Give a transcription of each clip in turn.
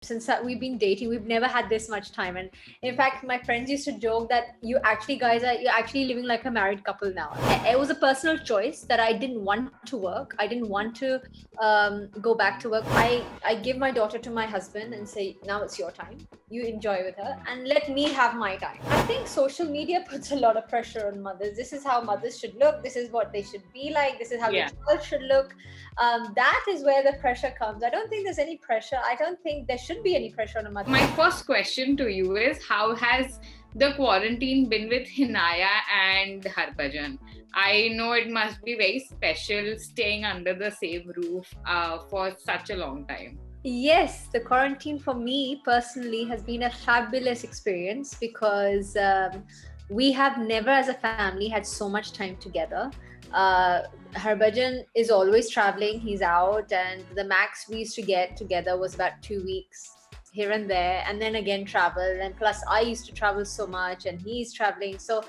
since we've been dating, we've never had this much time. And in fact, my friends used to joke that you're actually living like a married couple now. It was a personal choice that I didn't want to work. I didn't want to go back to work. I give my daughter to my husband and say, now it's your time. You enjoy with her and let me have my time. I think social media puts a lot of pressure on mothers. This is how mothers should look. This is what they should be like. This is how the child should look. That is where the pressure comes. I don't think there's any pressure. I don't think there should be any pressure on a mother. My first question to you is, how has the quarantine been with Hinaya and Harbhajan? I know it must be very special staying under the same roof for such a long time. Yes, the quarantine for me personally has been a fabulous experience because we have never as a family had so much time together. Harbhajan is always traveling, he's out, and the max we used to get together was about 2 weeks here and there, and then again travel. And plus, I used to travel so much, and he's traveling. So,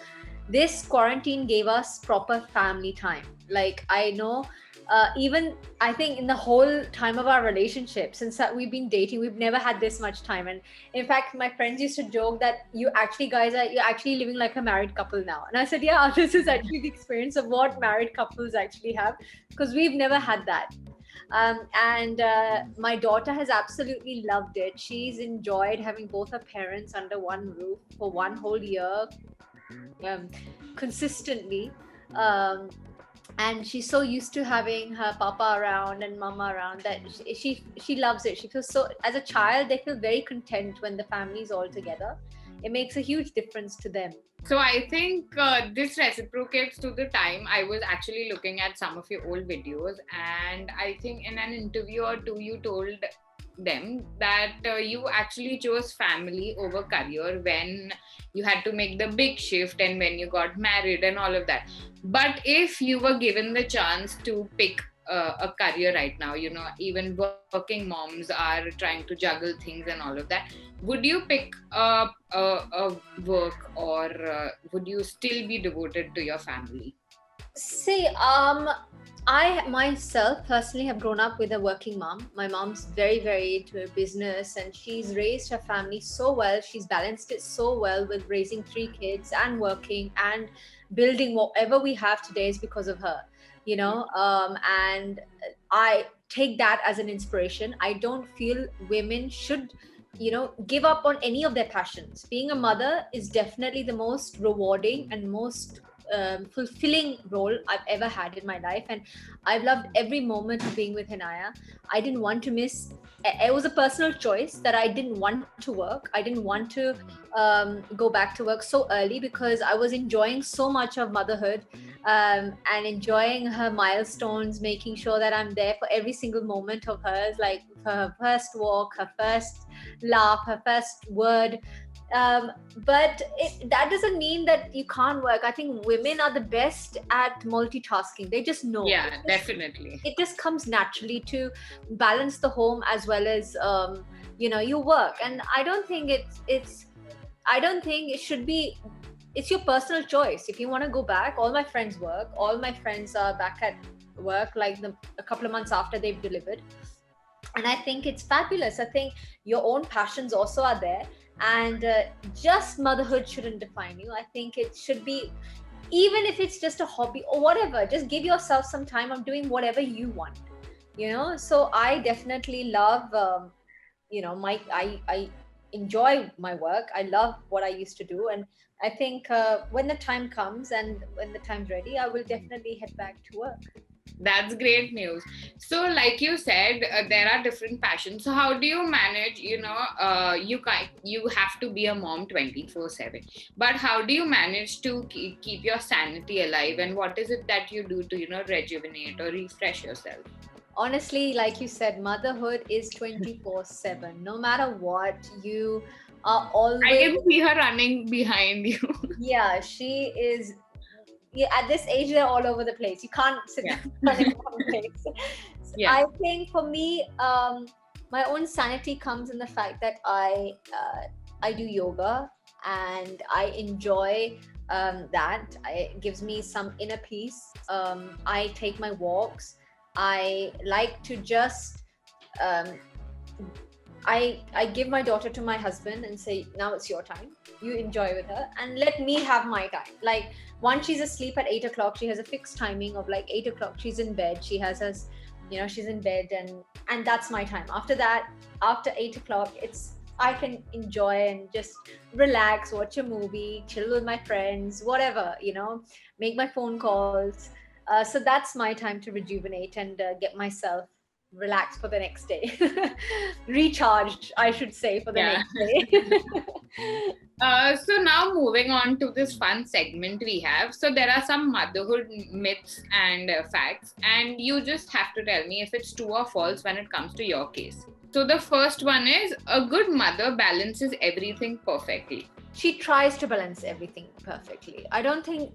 this quarantine gave us proper family time. Like, I know even I think in the whole time of our relationship, since we've been dating, we've never had this much time. And in fact, my friends used to joke that you're actually living like a married couple now. And I said, yeah, this is actually the experience of what married couples actually have, because we've never had that. And my daughter has absolutely loved it. She's enjoyed having both her parents under one roof for one whole year, consistently. Um, and she's so used to having her papa around and mama around that she loves it. She feels so, as a child, they feel very content when the family's all together. It makes a huge difference to them. So I think this reciprocates to the time. I was actually looking at some of your old videos, and I think in an interview or two you told them that you actually chose family over career when you had to make the big shift and when you got married and all of that. But if you were given the chance to pick a career right now, even working moms are trying to juggle things and all of that, would you pick a work, or would you still be devoted to your family? See, I myself personally have grown up with a working mom. My mom's very, very into her business, and she's raised her family so well. She's balanced it so well with raising 3 kids and working and building whatever we have today is because of her, and I take that as an inspiration. I don't feel women should give up on any of their passions. Being a mother is definitely the most rewarding and most fulfilling role I've ever had in my life, and I've loved every moment of being with Hinaya. I didn't want to miss. It was a personal choice that I didn't want to work. I didn't want to go back to work so early because I was enjoying so much of motherhood, and enjoying her milestones, making sure that I'm there for every single moment of hers, like for her first walk, her first laugh, her first word. But that doesn't mean that you can't work. I think women are the best at multitasking. They just know. Yeah, definitely. It just comes naturally to balance the home as well as your work. And I don't think I don't think it should be. It's your personal choice. If you want to go back, all my friends work. All my friends are back at work like a couple of months after they've delivered. And I think it's fabulous. I think your own passions also are there. And just motherhood shouldn't define you. I think it should be, even if it's just a hobby or whatever, just give yourself some time of doing whatever you want. So I definitely love, I enjoy my work. I love what I used to do. And I think when the time comes and when the time's ready, I will definitely head back to work. That's great news. So, like you said, there are different passions. So, how do you manage? You have to be a mom 24/7. But how do you manage to keep your sanity alive? And what is it that you do to rejuvenate or refresh yourself? Honestly, like you said, motherhood is 24/7. No matter what, you are always. I can see her running behind you. Yeah, she is. Yeah, at this age, they're all over the place. You can't sit down in one place. So Yeah. I think for me, my own sanity comes in the fact that I do yoga and I enjoy that. It gives me some inner peace. I take my walks. I like to just um, I give my daughter to my husband and say, now it's your time. You enjoy with her and let me have my time. Like once she's asleep at 8 o'clock, she has a fixed timing of like 8 o'clock. She's in bed. She has us, she's in bed, and that's my time. After that, after 8 o'clock, it's I can enjoy and just relax, watch a movie, chill with my friends, whatever, make my phone calls. So that's my time to rejuvenate and get myself relaxed for the next day. Recharged, I should say, for the Yeah. next day. So now moving on to this fun segment we have. So there are some motherhood myths and facts, and you just have to tell me if it's true or false when it comes to your case. So the first one is a good mother balances everything perfectly. She tries to balance everything perfectly. I don't think,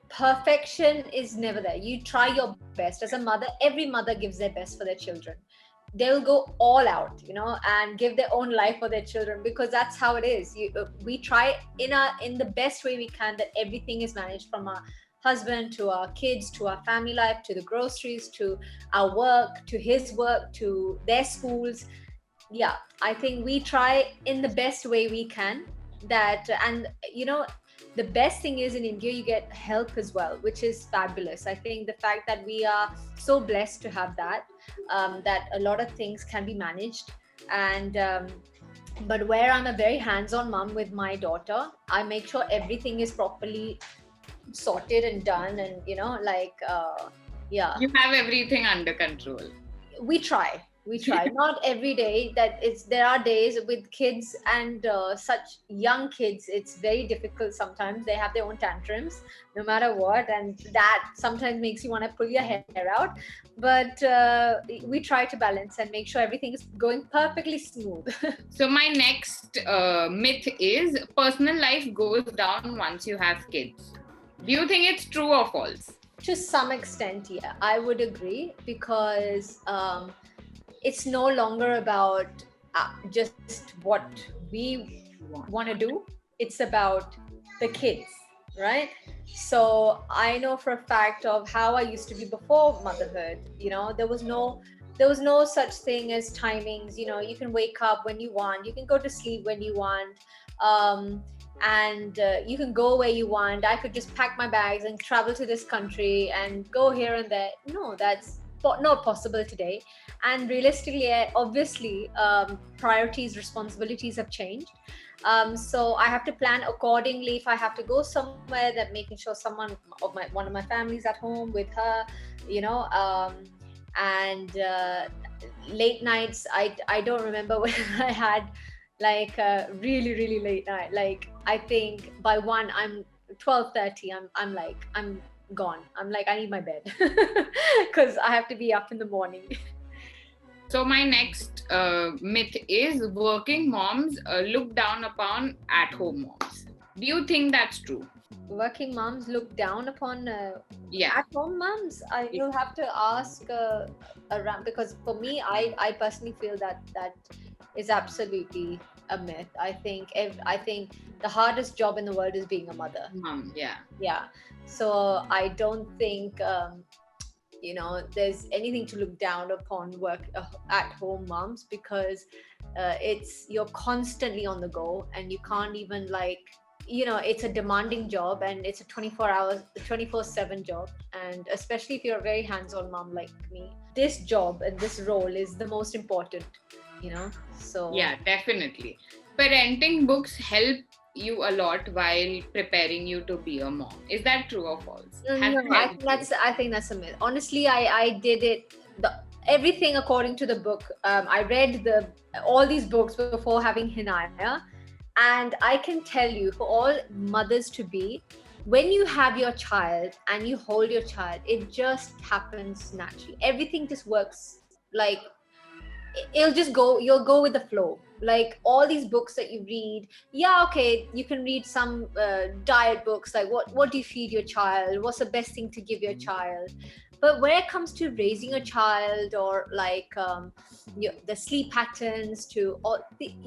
perfection is never there. You try your best. As a mother, every mother gives their best for their children. They'll go all out, and give their own life for their children, because that's how it is. We try in the best way we can, that everything is managed, from our husband to our kids to our family life to the groceries to our work to his work to their schools. Yeah, I think we try in the best way we can. That and the best thing is, in India you get help as well, which is fabulous. I think the fact that we are so blessed to have that, that a lot of things can be managed. And but where I'm a very hands-on mom with my daughter, I make sure everything is properly sorted and done, and yeah, You have everything under control. we try not every day. There are days with kids, and such young kids, it's very difficult. Sometimes they have their own tantrums no matter what, and that sometimes makes you want to pull your hair out. But we try to balance and make sure everything is going perfectly smooth. So my next myth is personal life goes down once you have kids. Do you think it's true or false? To some extent, yeah, I would agree, because it's no longer about just what we want to do. It's about the kids, right? So I know for a fact of how I used to be before motherhood. There was no such thing as timings. You can wake up when you want, you can go to sleep when you want, and you can go where you want. I could just pack my bags and travel to this country and go here and there. No, that's not possible today. And realistically, obviously, priorities, responsibilities have changed. So I have to plan accordingly. If I have to go somewhere, that making sure one of my family's at home with her, and late nights. I don't remember when I had like a really really late night. Like I think by 12:30, I'm gone. I'm like, I need my bed, because I have to be up in the morning. So my next myth is working moms look down upon at-home moms. Do you think that's true? Working moms look down upon Yeah. at-home moms. You'll have to ask around, because for me, I personally feel that is absolutely a myth. I think the hardest job in the world is being a mother. Mom, yeah. Yeah. So I don't think there's anything to look down upon work at home moms, because you're constantly on the go, and you can't even it's a demanding job, and it's a 24 hours 24/7 job. And especially if you're a very hands-on mom like me, this job and this role is the most important. So Yeah, definitely. Parenting books help you a lot while preparing you to be a mom. Is that true or false? No, Has no, it I helped think you? that's a myth. Honestly, I did it everything according to the book. I read all these books before having Hinaya, and I can tell you, for all mothers to be, when you have your child and you hold your child, it just happens naturally. Everything just works like it'll just go. You'll go with the flow. Like all these books that you read, yeah, okay, you can read some diet books, like what do you feed your child, what's the best thing to give your child. But when it comes to raising a child, or the sleep patterns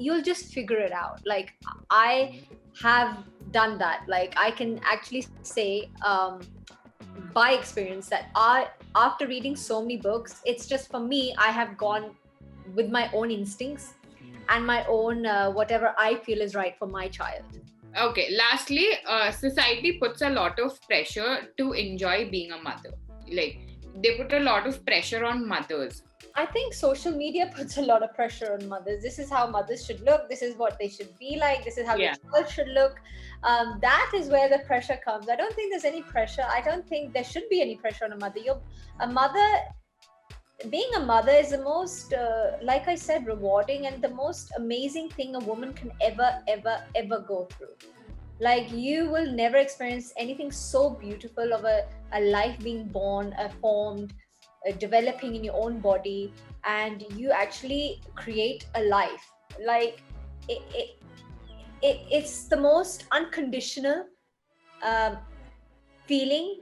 you'll just figure it out. Like I have done that. Like I can actually say, by experience, that after reading so many books, it's just, for me, I have gone with my own instincts and my own whatever I feel is right for my child. Okay, lastly, society puts a lot of pressure to enjoy being a mother. Like, they put a lot of pressure on mothers. I think social media puts a lot of pressure on mothers. This is how mothers should look. This is what they should be like. This is how Yeah. the child should look. That is where the pressure comes. I don't think there's any pressure. I don't think there should be any pressure on a mother. Being a mother is the most, like I said, rewarding and the most amazing thing a woman can ever go through. Like, you will never experience anything so beautiful of a life being born, formed, developing in your own body, and you actually create a life. Like, it's the most unconditional feeling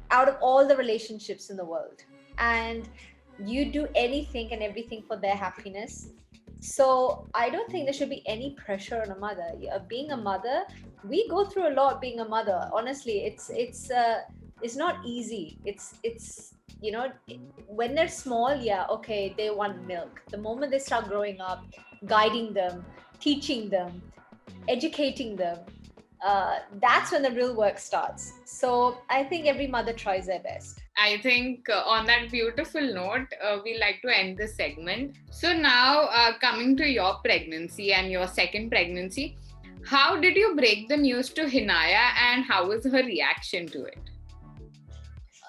out of all the relationships in the world, and you do anything and everything for their happiness. So I don't think there should be any pressure on a mother. Being a mother, we go through a lot being a mother. Honestly, it's not easy. It's when they're small, yeah, okay, they want milk. The moment they start growing up, guiding them, teaching them, educating them, that's when the real work starts. So I think every mother tries their best. I think on that beautiful note, we like to end this segment. So now, coming to your pregnancy and your second pregnancy, how did you break the news to Hinaya, and how was her reaction to it?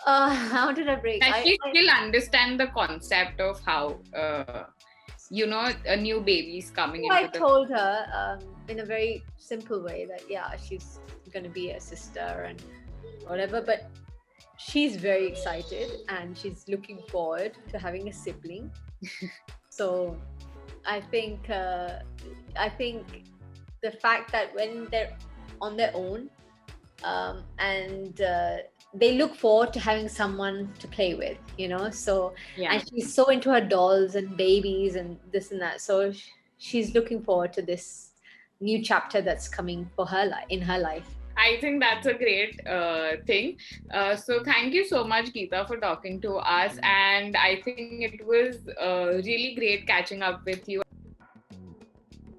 How did I break? Does she still understand the concept of how, a new baby is coming into I the... told her in a very simple way that, yeah, she's going to be a sister and whatever, but she's very excited and she's looking forward to having a sibling. So I think the fact that when they're on their own, and they look forward to having someone to play with, so Yeah. And she's so into her dolls and babies and this and that, so she's looking forward to this new chapter that's coming for her in her life. I think that's a great thing. So thank you so much, Geeta, for talking to us. And I think it was really great catching up with you.